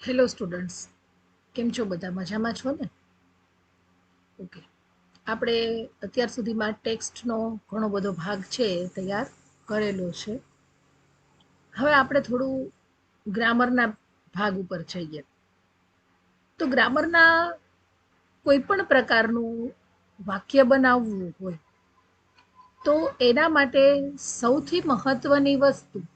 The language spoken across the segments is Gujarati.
હેલો સ્ટુડન્ટ્સ, કેમ છો? બધા મજામાં છો ને? ઓકે, આપણે અત્યાર સુધીમાં ટેક્સ્ટનો ઘણો બધો ભાગ છે તૈયાર કરેલો છે. હવે આપણે થોડું ગ્રામરના ભાગ ઉપર જઈએ. તો ગ્રામરના કોઈ પણ પ્રકારનું વાક્ય બનાવવું હોય તો એના માટે સૌથી મહત્વની વસ્તુ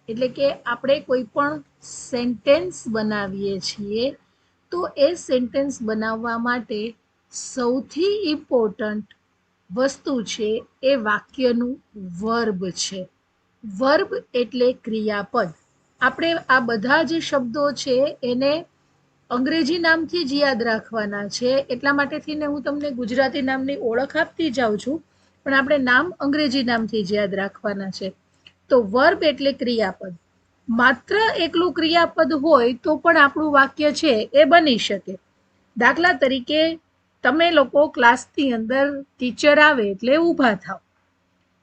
એટલે કે આપણે કોઈ પણ સેન્ટેન્સ બનાવીએ છીએ તો એ સેન્ટેન્સ બનાવવા માટે સૌથી ઇમ્પોર્ટન્ટ વસ્તુ છે એ વાક્યનું વર્બ છે. વર્બ એટલે ક્રિયાપદ. આપણે આ બધા જે શબ્દો છે એને અંગ્રેજી નામથી જ યાદ રાખવાના છે, એટલા માટે થઈને હું તમને ગુજરાતી નામની ઓળખ આપતી જાઉં છું, પણ આપણે નામ અંગ્રેજી નામથી જ યાદ રાખવાના છે. તો વર્બ એટલે ક્રિયાપદ. માત્ર એકલું ક્રિયાપદ હોય તો પણ આપણું વાક્ય છે એ બની શકે. દાખલા તરીકે તમે લોકો ક્લાસની અંદર ટીચર આવે એટલે ઊભા થાવ,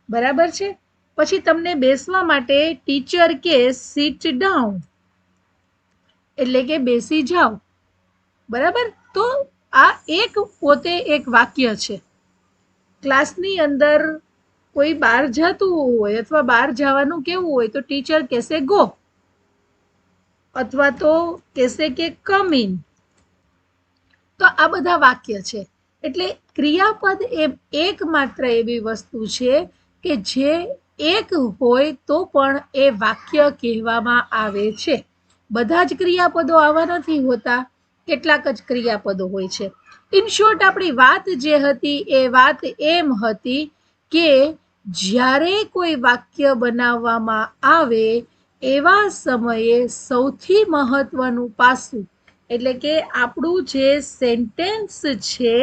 બરાબર છે? પછી તમને બેસવા માટે ટીચર કે સિટ ડાઉન એટલે કે બેસી જાઓ, બરાબર? તો આ એક પોતે એક વાક્ય છે. ક્લાસની અંદર કોઈ બહાર જતું હોય અથવા બહાર જવાનું કેવું હોય તો ટીચર કહેશે ગો, અથવા તો કહેશે કે કમ ઇન. તો આ બધા વાક્ય છે. એટલે ક્રિયાપદ એ એકમાત્ર એવી વસ્તુ છે કે જે એક હોય તો પણ એ વાક્ય કહેવામાં આવે છે. બધા જ ક્રિયાપદો આવા નથી હોતા, કેટલાક જ ક્રિયાપદો હોય છે. ઇન શોર્ટ, આપણી વાત જે હતી એ વાત એમ હતી કે જ્યારે કોઈ વાક્ય બનાવવામાં આવે એવા સમયે સૌથી મહત્વનું પાસું એટલે કે આપણું જે સેન્ટેન્સ છે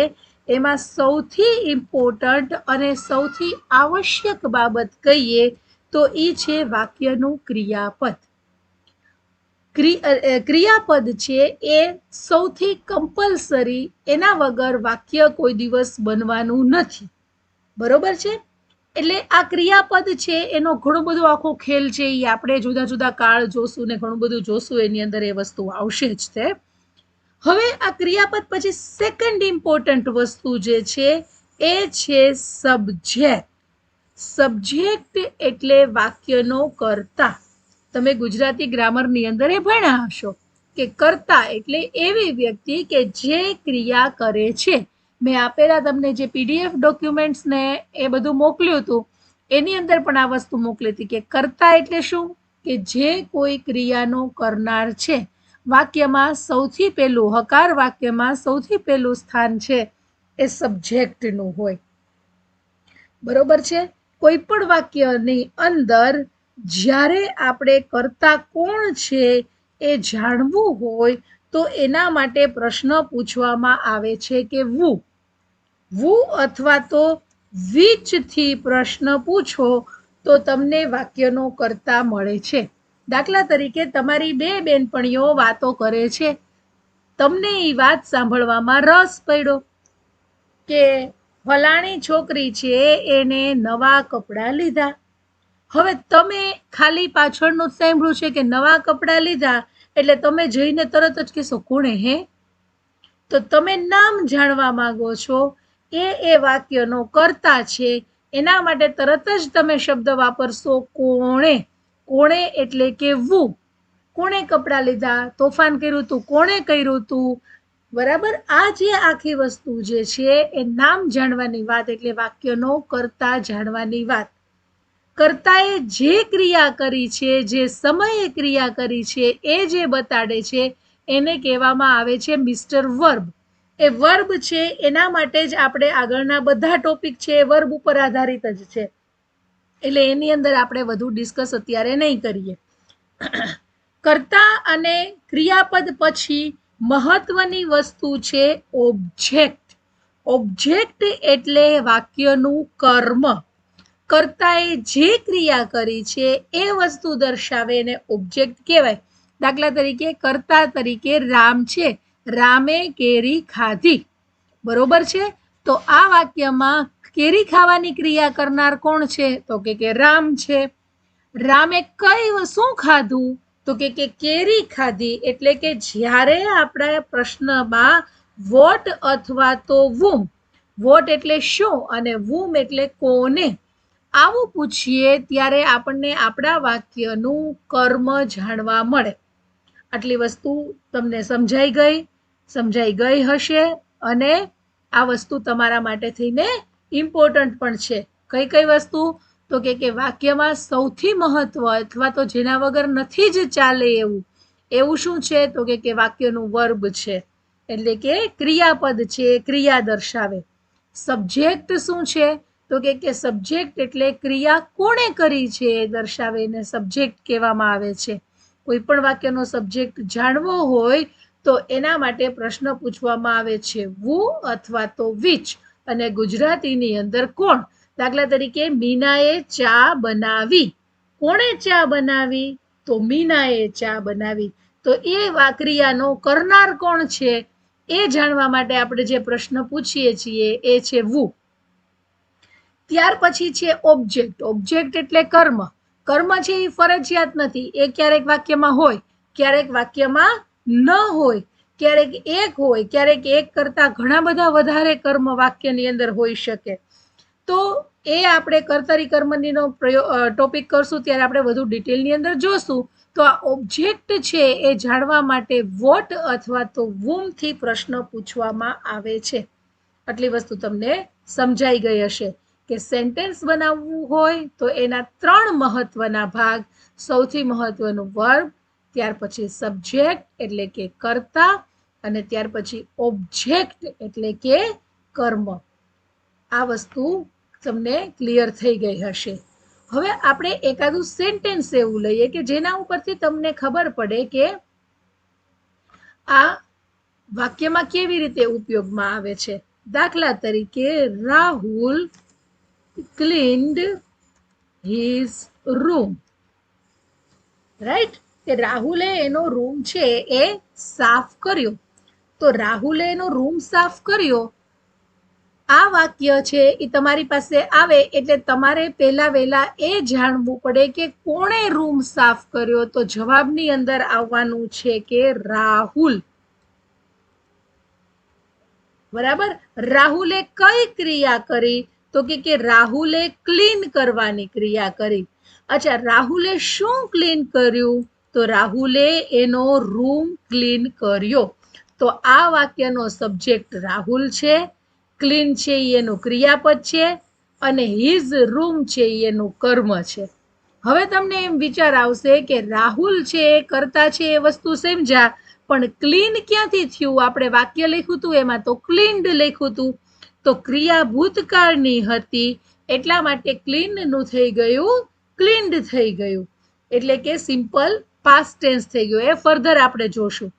એમાં સૌથી ઇમ્પોર્ટન્ટ અને સૌથી આવશ્યક બાબત કહીએ તો એ છે વાક્યનું ક્રિયાપદ. ક્રિયાપદ છે એ સૌથી કમ્પલસરી, એના વગર વાક્ય કોઈ દિવસ બનવાનું નથી, બરોબર છે? એટલે આ ક્રિયાપદ છે એનો ઘણો બધો આખો ખેલ છે, એ આપણે જુદા જુદા કાળ જોશું ને ઘણું બધું જોશું, એની અંદર એ વસ્તુ આવશે જ તે. હવે આ ક્રિયાપદ પછી સેકન્ડ ઇમ્પોર્ટન્ટ વસ્તુ જે છે એ છે સબ્જેક્ટ. સબ્જેક્ટ એટલે વાક્યનો કર્તા. તમે ગુજરાતી ગ્રામરની અંદર એ ભણ્યા હશો કે કર્તા એટલે એવી વ્યક્તિ કે જે ક્રિયા કરે છે. મેં આપેલા તમને જે પીડીએફ ડોક્યુમેન્ટ્સ ને એ બધું મોકલ્યું હતું એની અંદર પણ આ વસ્તુ મોકલી હતી કે કર્તા એટલે શું, કે જે કોઈ ક્રિયાનો કરનાર છે. વાક્યમાં સૌથી પહેલું, હકાર વાક્યમાં સૌથી પહેલું સ્થાન છે એ સબ્જેક્ટનું હોય, બરોબર છે? કોઈ પણ વાક્યની અંદર જ્યારે આપણે કર્તા કોણ છે એ જાણવું હોય તો એના માટે પ્રશ્ન પૂછવામાં આવે છે કે વુ અથવા તો વિચ થી પ્રશ્ન પૂછો તો તમને વાક્યનો કર્તા મળે છે. દાખલા તરીકે તમારી બે બેનપણીઓ વાતો કરે છે, તમને એ વાત સાંભળવામાં રસ પડ્યો કે ફલાણી છોકરી છે એને નવા કપડાં લીધા. હવે તમે ખાલી પાછળનું સાંભળ્યું છે કે નવા કપડાં લીધા એટલે તમે જઈને તરત જ કહેશો કોણે હે? તો તમે નામ જાણવા માંગો છો, એ વાક્યનો કર્તા છે, એના માટે તરત જ તમે શબ્દ વાપરશો કોણે. કોણે એટલે કે વુ. કોણે કપડાં લીધા, તોફાન કર્યું તું, કોણે કર્યું તું, બરાબર? આ જે આખી વસ્તુ જે છે એ નામ જાણવાની વાત, એટલે વાક્યનો કર્તા જાણવાની વાત. કર્તાએ જે ક્રિયા કરી છે, જે સમયે ક્રિયા કરી છે, એ જે બતાડે છે એને કહેવામાં આવે છે મિસ્ટર વર્બ. એ વર્બ છે એના માટે જ આપણે આગળના બધા ટોપિક છે એ વર્બ ઉપર આધારિત જ છે, એટલે એની અંદર આપણે વધુ ડિસ્કસ અત્યારે નહીં કરીએ. કર્તા અને ક્રિયાપદ પછી મહત્વની વસ્તુ છે ઓબ્જેક્ટ. ઓબ્જેક્ટ એટલે વાક્યનું કર્મ. કર્તાએ જે ક્રિયા કરી છે એ વસ્તુ દર્શાવે એને ઓબ્જેક્ટ કહેવાય. દાખલા તરીકે કર્તા તરીકે રામ છે, રામે કેરી ખાધી, બરોબર છે? તો આ વાક્યમાં કેરી ખાવાની ક્રિયા કરનાર કોણ છે? તો કે રામ છે. રામે શું ખાધું? તો કે કેરી ખાધી, એટલે કે જ્યારે આપણા પ્રશ્નમાં વોટ અથવા તો વુમ, વોટ એટલે શું અને વુમ એટલે કોને, આવું પૂછીએ ત્યારે આપણને આપણા વાક્યનું કર્મ જાણવા મળે. આટલી વસ્તુ તમને સમજાઈ ગઈ હશે અને આ વસ્તુ તમારા માટે થઈને ઇમ્પોર્ટન્ટ પણ છે. કઈ કઈ વસ્તુ? તો કે વાક્યમાં સૌથી મહત્વ અથવા તો જેના વગર નથી જ ચાલે એવું શું છે? તો કે વાક્યનું વર્બ છે, એટલે કે ક્રિયાપદ છે, ક્રિયા દર્શાવે. સબ્જેક્ટ શું છે? તો કે સબ્જેક્ટ એટલે ક્રિયા કોણે કરી છે એ દર્શાવે એને સબ્જેક્ટ કહેવામાં આવે છે. કોઈ પણ વાક્યનો સબ્જેક્ટ જાણવો હોય તો એના માટે પ્રશ્ન પૂછવામાં આવે છે વુ અથવા તો વિચ, અને ગુજરાતીની અંદર કોણ. દાખલા તરીકે મીનાએ ચા બનાવી. કોણે ચા બનાવી? તો મીનાએ ચા બનાવી. તો એ ક્રિયાનો કરનાર કોણ છે એ જાણવા માટે આપણે જે પ્રશ્ન પૂછીએ છીએ એ છે વુ. ત્યાર પછી છે ઓબ્જેક્ટ. ઓબ્જેક્ટ એટલે કર્મ. કર્મ છે એ ફરજિયાત નથી, એ ક્યારેક વાક્યમાં હોય, ક્યારેક વાક્યમાં ન હોય, ક્યારેક એક હોય, ક્યારેક એક કરતા ઘણા બધા વધારે કર્મ વાક્યની અંદર હોઈ શકે. તો એ આપણે કર્તરી કર્મનો ટોપિક કરશું ત્યારે આપણે વધુ ડિટેલની અંદર જોશું. તો આ ઓબ્જેક્ટ છે એ જાણવા માટે વોટ અથવા તો વુમ થી પ્રશ્ન પૂછવામાં આવે છે. આટલી વસ્તુ તમને સમજાઈ ગઈ હશે કે સેન્ટેન્સ બનાવવું હોય તો એના 3 મહત્વના ભાગ: સૌથી મહત્વનું વર્બ, ત્યાર પછી સબ્જેક્ટ એટલે કે કર્તા, અને ત્યાર પછી ઓબ્જેક્ટ એટલે કે કર્મ. આ વસ્તુ તમને ક્લિયર થઈ ગઈ હશે. હવે આપણે એકાદું સેન્ટેન્સ એવું લઈએ કે જેના ઉપરથી તમને ખબર પડે કે આ વાક્યમાં કેવી રીતે ઉપયોગમાં આવે છે. દાખલા તરીકે Rahul cleaned his room. Right? કે રાહુલે એનો રૂમ છે એ સાફ કર્યો. તો રાહુલે એનો રૂમ સાફ કર્યો, આ વાક્ય છે એ તમારી પાસે આવે એટલે તમારે પહેલા વહેલા એ જાણવું પડે કે કોણે રૂમ સાફ કર્યો. તો જવાબની અંદર આવવાનું છે કે રાહુલ. બરાબર? રાહુલે કઈ ક્રિયા કરી? તો કે રાહુલે ક્લીન કરવાની ક્રિયા કરી. અચ્છા, રાહુલે શું ક્લીન કર્યું? તો રાહુલે એનો રૂમ ક્લીન કર્યો. તો આ વાક્યનો સબ્જેક્ટ રાહુલ છે, ક્લીન છે એનું ક્રિયાપદ છે, અને હિઝ રૂમ છે એનું કર્મ છે. હવે તમને એમ વિચાર આવશે કે રાહુલ છે એ કરતા છે એ વસ્તુ સમજ્યા, પણ ક્લીન ક્યાંથી થયું? આપણે વાક્ય લખ્યું હતું એમાં તો ક્લીન્ડ લખ્યું હતું, તો ક્રિયા ભૂતકાળની હતી એટલા માટે ક્લીન નું થઈ ગયું ક્લીન્ડ થઈ ગયું, એટલે કે સિમ્પલ પાસ્ટ ટેન્સ થઈ ગયું. એ ફર્ધર આપણે જોશું.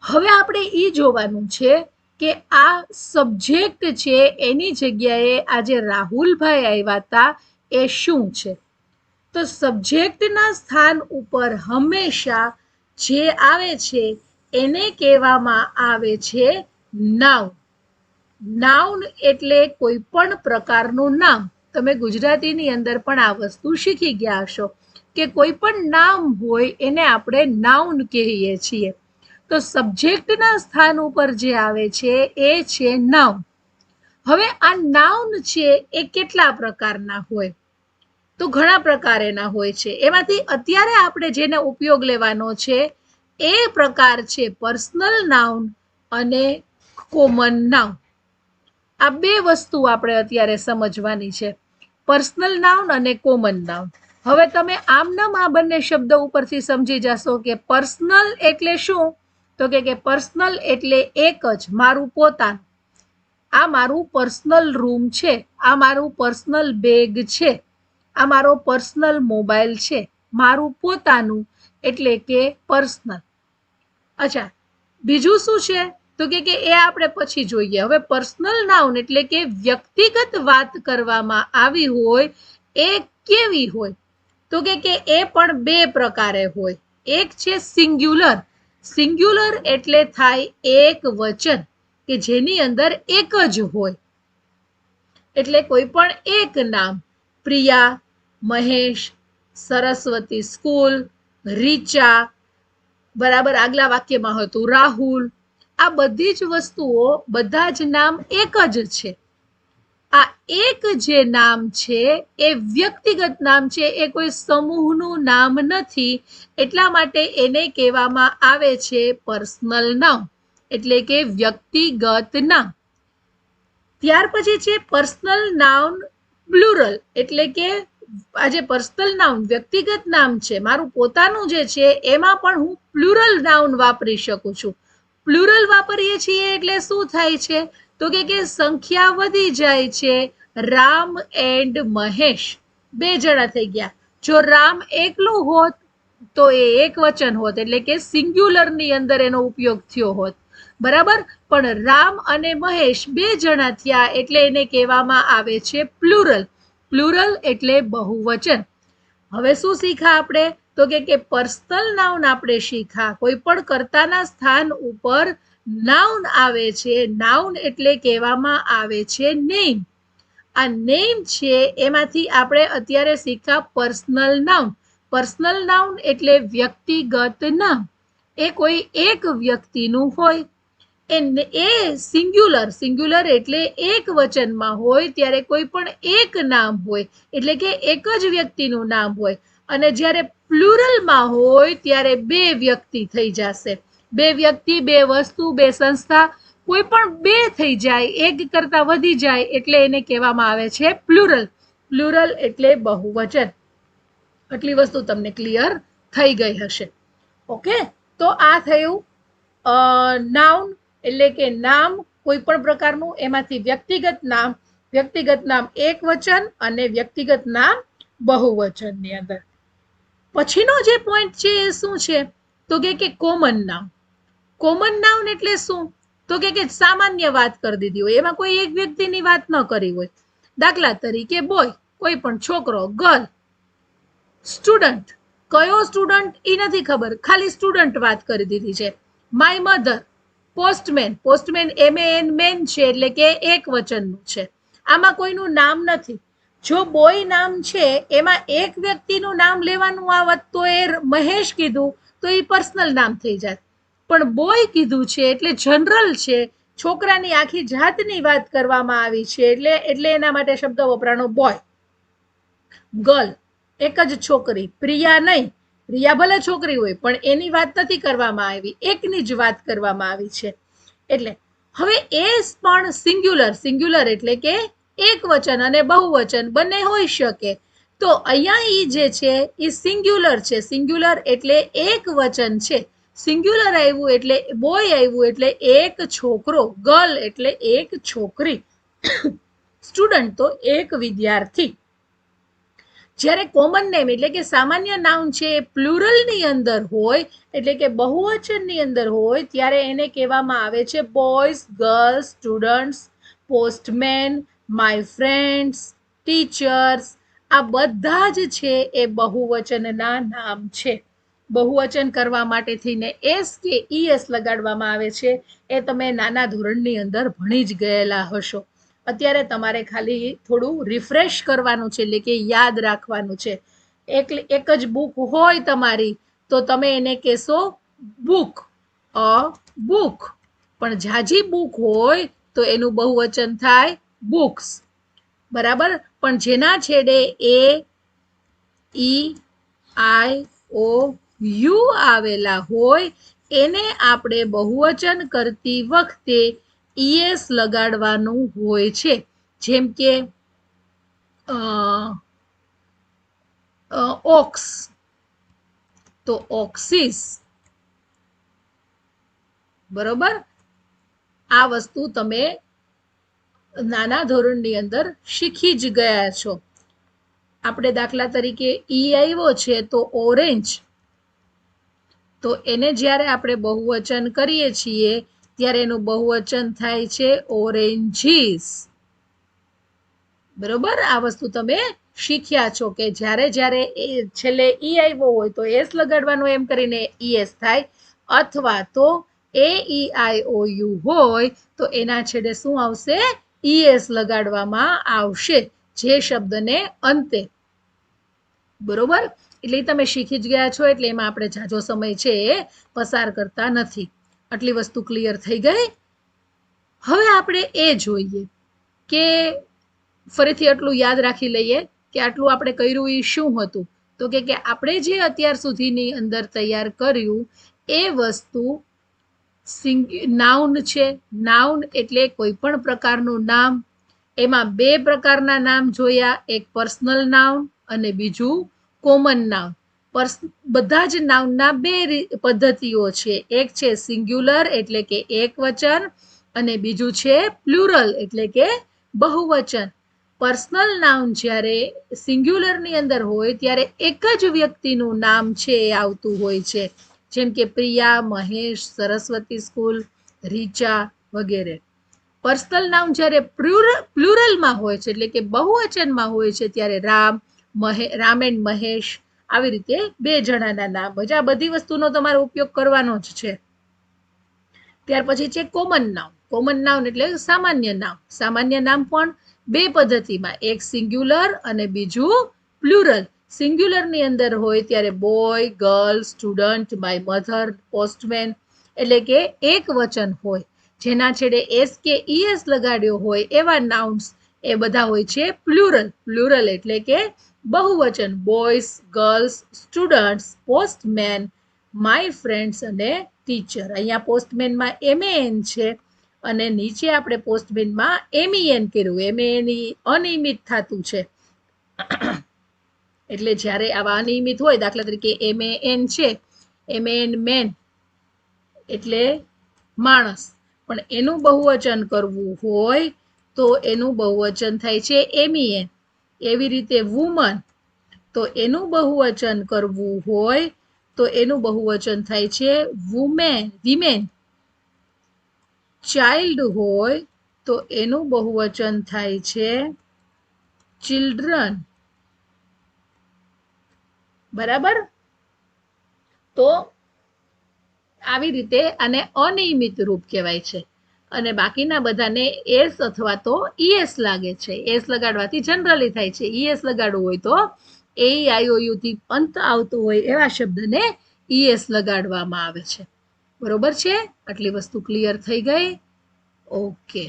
હવે આપણે એ જોવાનું છે કે આ સબ્જેક્ટ છે એની જગ્યાએ આજે રાહુલભાઈ આવ્યા હતા એ શું છે? તો સબ્જેક્ટના સ્થાન ઉપર હંમેશા જે આવે છે એને કહેવામાં આવે છે નાઉન. નાઉન એટલે કોઈ પણ પ્રકારનું નામ. તમે ગુજરાતીની અંદર પણ આ વસ્તુ શીખી ગયા હશો કે કોઈ પણ નામ હોય એને આપણે નાઉન કહીએ છીએ. તો સબ્જેક્ટના સ્થાન ઉપર જે આવે છે એ છે નાઉન. હવે આ નાઉન છે એ કેટલા પ્રકારના હોય? તો ઘણા પ્રકાર એના હોય છે. એમાંથી અત્યારે આપણે જેને ઉપયોગ લેવાનો છે એ પ્રકાર છે પર્સનલ નાઉન અને કોમન નાઉન. આ બે વસ્તુ આપણે અત્યારે સમજવાની છે, પર્સનલ નાઉન અને કોમન નાઉન. હવે તમે આમનામ આ બંને શબ્દ ઉપરથી સમજી જશો કે પર્સનલ એટલે શું? તો કે પર્સનલ એટલે એક જ, મારું પોતાનું. આ મારું પર્સનલ રૂમ છે, આ મારું પર્સનલ બેગ છે, આ મારો પર્સનલ મોબાઈલ છે, મારું પોતાનું એટલે કે પર્સનલ. અચ્છા, બીજું શું છે? તો કે એ આપણે પછી જોઈએ. હવે પર્સનલ નાઉન એટલે કે વ્યક્તિગત વાત કરવામાં આવી હોય એ કેવી હોય? તો કે એ પણ બે પ્રકારે હોય. એક છે સિંગ્યુલર. સિંગ્યુલર એટલે થાય એક વચન કે જેની અંદર એક જ હોય. એટલે કોઈ પણ એક નામ, પ્રિયા, મહેશ, સરસ્વતી સ્કૂલ, રીચા, બરાબર, આગલા વાક્યમાં હતું રાહુલ. આ બધી જ વસ્તુઓ, બધા જ નામ એક જ છે. આ એક જે નામ છે એ વ્યક્તિગત નામ છે, એ કોઈ સમૂહનું નામ નથી. એટલા માટે એને કહેવામાં આવે છે પર્સનલ નાઉન, એટલે કે વ્યક્તિગત નામ. ત્યાર પછી છે પર્સનલ નાઉન પ્લુરલ, એટલે કે આ જે પર્સનલ નાઉન વ્યક્તિગત નામ છે, મારું પોતાનું જે છે, એમાં પણ હું પ્લુરલ નાઉન વાપરી શકું છું. પ્લુરલ વાપરીએ છીએ એટલે શું થાય છે, તો કે સંખ્યા વધી જાય છે. રામ એન્ડ મહેશ 2 જણા થઈ ગયા. જો રામ એકલું હોત તો એ એક વચન હોત, એટલે કે સિંગ્યુલર ની અંદર એનો ઉપયોગ થયો હોત. બરાબર, પણ રામ અને મહેશ 2 જણા થયા એટલે એને કહેવામાં આવે છે પ્લુરલ. પ્લુરલ એટલે બહુવચન. હવે શું શીખા આપણે, તો કે પર્સનલ નાઉન આપણે શીખા. કોઈ પણ કર્તાના સ્થાન ઉપર નાઉન આવે છે. નાઉન એટલે કહેવામાં આવે છે નેમ. આ નેમ છે એમાંથી આપણે અત્યારે શીખા પર્સનલ નાઉન. પર્સનલ નાઉન એટલે વ્યક્તિગત નામ. એ કોઈ એક વ્યક્તિનું હોય. એ સિંગ્યુલર એટલે એક વચનમાં હોય ત્યારે કોઈ પણ એક નામ હોય, એટલે કે એક જ વ્યક્તિનું નામ હોય. અને જ્યારે પ્લુરલમાં હોય ત્યારે 2 વ્યક્તિ થઈ જશે. 2 વ્યક્તિ, 2 વસ્તુ, 2 સંસ્થા, કોઈ પણ 2 થઈ જાય, એક કરતા વધી જાય એટલે એને કહેવામાં આવે છે પ્લુરલ. પ્લુરલ એટલે બહુવચન. આટલી વસ્તુ તમને ક્લિયર થઈ ગઈ હશે. ઓકે, તો આ થયું નાઉન, એટલે કે નામ કોઈ પણ પ્રકારનું. એમાંથી વ્યક્તિગત નામ એક વચન અને વ્યક્તિગત નામ બહુવચનની અંદર. પછીનો જે પોઈન્ટ છે એ શું છે, તો કે કોમન નાઉન. કોમન નાઉન એટલે શું, તો કે સામાન્ય વાત કરી દીધી હોય, એમાં કોઈ એક વ્યક્તિની વાત ન કરી હોય. દાખલા તરીકે બોય, કોઈ પણ છોકરો. ગર્લ, સ્ટુડન્ટ, કયો સ્ટુડન્ટ એ નથી ખબર, ખાલી સ્ટુડન્ટ વાત કરી દીધી છે. My mother, postman, postman MEN men છે, એટલે કે એક વચનનું છે. આમાં કોઈનું નામ નથી. જો બોય નામ છે એમાં એક વ્યક્તિનું નામ લેવાનું આવત તો એ મહેશ કીધું તો એ પર્સનલ નામ થઈ જાય. પણ બોય કીધું છે એટલે જનરલ છે, છોકરાની આખી જાતની વાત કરવામાં આવી છે, એટલે એના માટે શબ્દ વપરાણો બોય. ગર્લ, એક જ છોકરી. પ્રિયા નહીં, પ્રિયા ભલે છોકરી હોય પણ એની વાત નથી કરવામાં આવી, એકની જ વાત કરવામાં આવી છે. એટલે હવે એ પણ સિંગ્યુલર એટલે કે એક વચન અને બહુવચન બંને હોઈ શકે. તો અહીંયા ઈ જે છે એ સિંગ્યુલર છે. સિંગ્યુલર એટલે એક વચન છે. સિંગ્યુલર આવ્યું એટલે બોય આવ્યું એટલે એક છોકરો. ગર્લ એટલે એક છોકરી. સ્ટુડન્ટ તો એક વિદ્યાર્થી. જ્યારે કોમન નેમ એટલે કે સામાન્ય નાઉન છે એ પ્લુરલ ની અંદર હોય, એટલે કે બહુવચન ની અંદર હોય, ત્યારે એને કહેવામાં આવે છે boys, girls, students, postman, my friends, teachers. આ બધા જ છે એ બહુવચનના નામ છે. બહુવચન કરવા માટે થઈને એસ કે ES લગાડવામાં આવે છે. એ તમે નાના ધોરણની અંદર ભણી જ ગયેલા હશો. અત્યારે તમારે ખાલી થોડું રિફ્રેશ કરવાનું છે, એટલે કે યાદ રાખવાનું છે. એક જ બુક હોય તમારી તો તમે એને કહેશો બુક, અ બુક. પણ જાજી બુક હોય તો એનું બહુવચન થાય બુક્સ. બરાબર, પણ જેના છેડે AEIOU આવેલા હોય એને આપણે બહુવચન કરતી વખતે ES લગાડવાનું હોય છે. જેમ કે ઓક્સ, તો ઓક્સિસ. બરોબર, આ વસ્તુ તમે નાના ધોરણની અંદર શીખી જ ગયા છો. આપણે દાખલા તરીકે આવ્યો છે તો ઓરેન્જ, તો એને જ્યારે આપણે બહુવચન કરીએ છીએ ત્યારે એનું બહુવચન થાય છે ઓરેન્જીસ. બરોબર, આ વસ્તુ તમે શીખ્યા છો કે જ્યારે છેલ્લે આવ્યો હોય તો એસ લગાડવાનું, એમ કરીને ES થાય. અથવા તો AEIOU હોય તો એના છેડે શું આવશે, ES લગાડવામાં આવશે, જે શબ્દને અંતે. બરોબર, એટલે તમે શીખી જ ગયા છો, એટલે એમાં આપણે ઝાઝો સમય છે એ પસાર કરતા નથી. આટલી વસ્તુ ક્લિયર થઈ ગઈ. હવે આપણે એ જોઈએ કે ફરીથી આટલું યાદ રાખી લઈએ કે આટલું આપણે કર્યું એ શું હતું. તો કે આપણે જે અત્યાર સુધીની અંદર તૈયાર કર્યું એ વસ્તુ નાઉન છે. નાઉન એટલે કોઈ પણ પ્રકારનું નામ. એમાં બે પ્રકારના નામ જોયા, એક પર્સનલ નાઉન અને બીજું કોમન નાઉન. બધા જ નાઉનના બે પદ્ધતિઓ છે. એક છે સિંગ્યુલર એટલે કે એક વચન, અને બીજું છે પ્લુરલ એટલે કે બહુવચન. પર્સનલ નાઉન જ્યારે સિંગ્યુલરની અંદર હોય ત્યારે એક જ વ્યક્તિનું નામ છે એ આવતું હોય છે, જેમ કે પ્રિયા, મહેશ, સરસ્વતી સ્કૂલ, રીચા વગેરે. પર્સનલ નાઉન જ્યારે પ્લુરલમાં હોય છે એટલે કે બહુવચનમાં હોય છે ત્યારે રામ એન્ડ મહેશ, આવી રીતે બે જણાના નામ હોય છે. આ બધી વસ્તુનો તમારે ઉપયોગ કરવાનો જ છે. ત્યાર પછી છે કોમન નાઉન. કોમન નાઉન એટલે સામાન્ય નામ. સામાન્ય નામ પણ બે પદ્ધતિમાં, એક સિંગ્યુલર અને બીજું પ્લુરલ. સિંગ્યુલરની અંદર હોય ત્યારે boy, girl, student, my mother, postman, એટલે કે એક વચન હોય. જેના છેડે એસ કે ઈએસ લગાડ્યો હોય એવા નાઉન્સ એ બધા હોય છે પ્લુરલ. પ્લુરલ એટલે કે બહુવચન. Boys, girls, students, postman, my friends અને ટીચર. અહીંયા પોસ્ટમેનમાં એમએએન છે અને નીચે આપણે પોસ્ટમેનમાં એમઈએન કર્યું. એમએન અનિયમિત થતું છે. એટલે જ્યારે આવા અનિયમિત હોય, દાખલા તરીકે એમએએન છે, એમએન મેન એટલે માણસ, પણ એનું બહુવચન કરવું હોય તો એનું બહુવચન થાય છે એમઈએન. એવી રીતે વુમન, તો એનું બહુવચન કરવું હોય તો એનું બહુવચન થાય છે વિમેન. ચાઇલ્ડ હોય તો એનું બહુવચન થાય છે ચિલ્ડ્રન. બરાબર? તો આવી રીતે આને અનિયમિત રૂપ કહેવાય છે. અને બાકીના બધાને એસ અથવા તો ઈએસ લાગે છે. એસ લગાડવાથી જનરલી થાય છે. ઈએસ લગાડવું હોય તો AEIOU થી અંત આવતો હોય એવા શબ્દને ઈએસ લગાડવામાં આવે છે. બરોબર છે? આટલી વસ્તુ ક્લિયર થઈ ગઈ? ઓકે.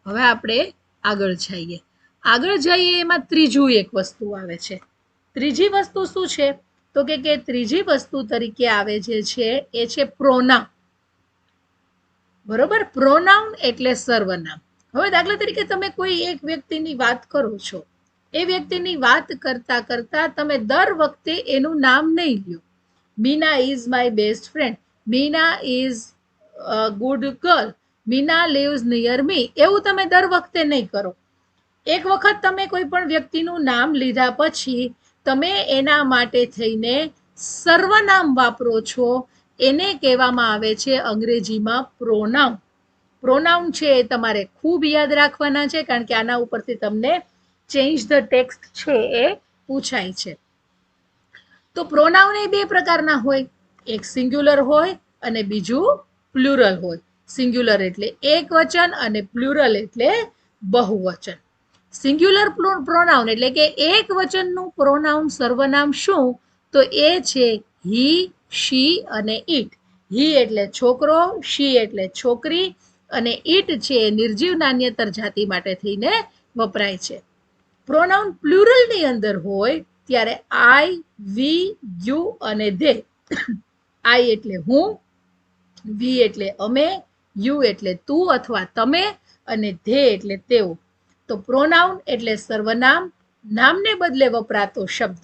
હવે આપણે આગળ જઈએ. આગળ જઈએ એમાં ત્રીજું એક વસ્તુ આવે છે. ત્રીજી વસ્તુ શું છે? તો કે ત્રીજી વસ્તુ તરીકે આવે જે છે એ છે પ્રોનાઉન. બરોબર? પ્રોનાઉન એટલે સર્વનામ. હવે દાખલા તરીકે તમે કોઈ એક વ્યક્તિની વાત કરો છો. એ વ્યક્તિની વાત કરતા કરતા તમે દર વખતે એનું નામ નહીં લ્યો. Meena is my best friend, Meena is a good girl, Meena lives near me, એવું તમે દર વખતે નહીં કરો. એક વખત તમે કોઈ પણ વ્યક્તિનું નામ લીધા પછી તમે એના માટે થઈને સર્વનામ વાપરો છો. એને કહેવામાં આવે છે અંગ્રેજીમાં પ્રોનાઉન. પ્રોનાઉન છે એ તમારે ખૂબ યાદ રાખવાના છે, કારણ કે આના ઉપરથી તમને ચેન્જ ધ ટેક્સ્ટ છે એ પૂછાય છે. તો પ્રોનાઉન એ બે પ્રકારના હોય, એક સિંગ્યુલર હોય અને બીજું પ્લુરલ હોય. સિંગ્યુલર એટલે એક વચન અને પ્લુરલ એટલે બહુવચન. સિંગ્યુલર પ્રોનાઉન એટલે કે એક વચનનું પ્રોનાઉન સર્વનામ શું? તો એ છે હી, શી અને ઇટ. હી એટલે છોકરો, શી એટલે છોકરી અને ઇટ છે નિર્જીવ નાન્યતર જાતિ માટે થઈને વપરાય છે. પ્રોનાઉન પ્લુરલની અંદર હોય ત્યારે આઈ, વી, યુ અને ધે. આઈ એટલે હું, વી એટલે અમે, યુ એટલે તું અથવા તમે અને ધે એટલે તેઓ. તો પ્રોનાઉન એટલે સર્વનામ, નામને બદલે વપરાતો શબ્દ.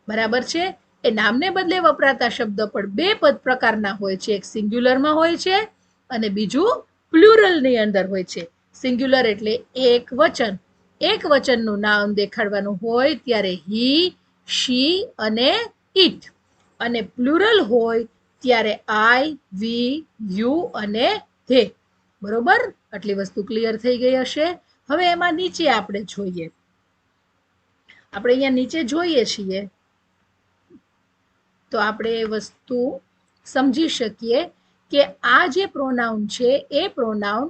બરાબર છે? એ નામને બદલે વપરાતા શબ્દ પણ બે પ્રકારના હોય છે. એક સિંગ્યુલરમાં હોય છે અને બીજું પ્લુરલની અંદર હોય છે. સિંગ્યુલર એટલે એક વચન. એક વચનનું નામ દેખાડવાનું હોય ત્યારે હી, શી અને ઇટ. અને પ્લુરલ હોય ત્યારે આઈ, વી, યુ અને ધે. બરોબર? આટલી વસ્તુ ક્લિયર થઈ ગઈ હશે. હવે એમાં નીચે આપણે જોઈએ. આપણે અહીંયા નીચે જોઈએ છીએ તો આપણે એ વસ્તુ સમજી શકીએ કે આ જે પ્રોનાઉન છે એ પ્રોનાઉન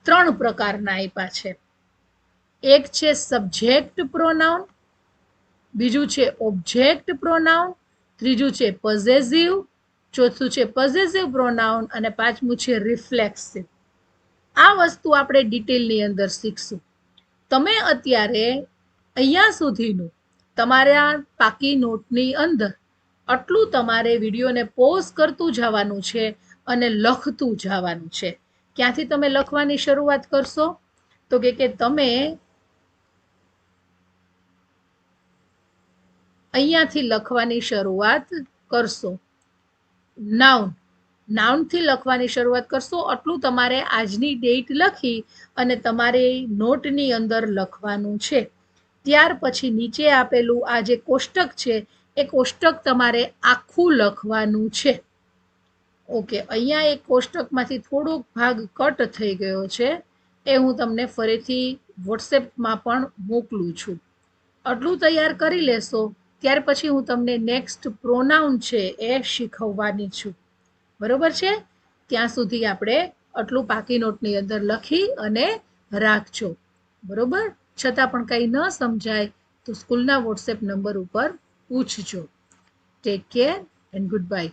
ત્રણ પ્રકારના આપ્યા છે. એક છે સબ્જેક્ટ પ્રોનાઉન, બીજું છે ઓબ્જેક્ટ પ્રોનાઉન, ત્રીજું છે પોઝેસિવ, ચોથું છે પોઝેસિવ પ્રોનાઉન અને પાંચમું છે રિફ્લેક્સિવ. આ વસ્તુ આપણે ડિટેલની અંદર શીખશું. તમે અત્યારે અહીંયા સુધીનું તમારા પાકી નોટની અંદર આટલું તમારે વિડીયોને પોઝ કરતું જવાનું છે અને લખતું જવાનું છે. ક્યાંથી તમે લખવાની શરૂઆત કરશો? તો કે તમે અહીંયાથી લખવાની શરૂઆત કરશો. નાઉનથી લખવાની શરૂઆત કરશો. આટલું તમારે આજની ડેટ લખી અને તમારે નોટની અંદર લખવાનું છે. ત્યાર પછી નીચે આપેલું આ જે કોષ્ટક છે એ કોષ્ટક તમારે આખું લખવાનું છે. ઓકે, અહીંયા એક કોષ્ટકમાંથી થોડોક ભાગ કટ થઈ ગયો છે, એ હું તમને ફરીથી વોટ્સએપમાં પણ મોકલું છું. આટલું તૈયાર કરી લેશો ત્યાર પછી હું તમને નેક્સ્ટ પ્રોનાઉન છે એ શીખવવાની છું. બરોબર છે? ત્યાં સુધી આપણે આટલું પાકી નોટની અંદર લખી અને રાખજો. બરોબર? છતાં પણ કંઈ ન સમજાય તો સ્કૂલના વોટ્સએપ નંબર ઉપર પૂછજો. Take care and good bye.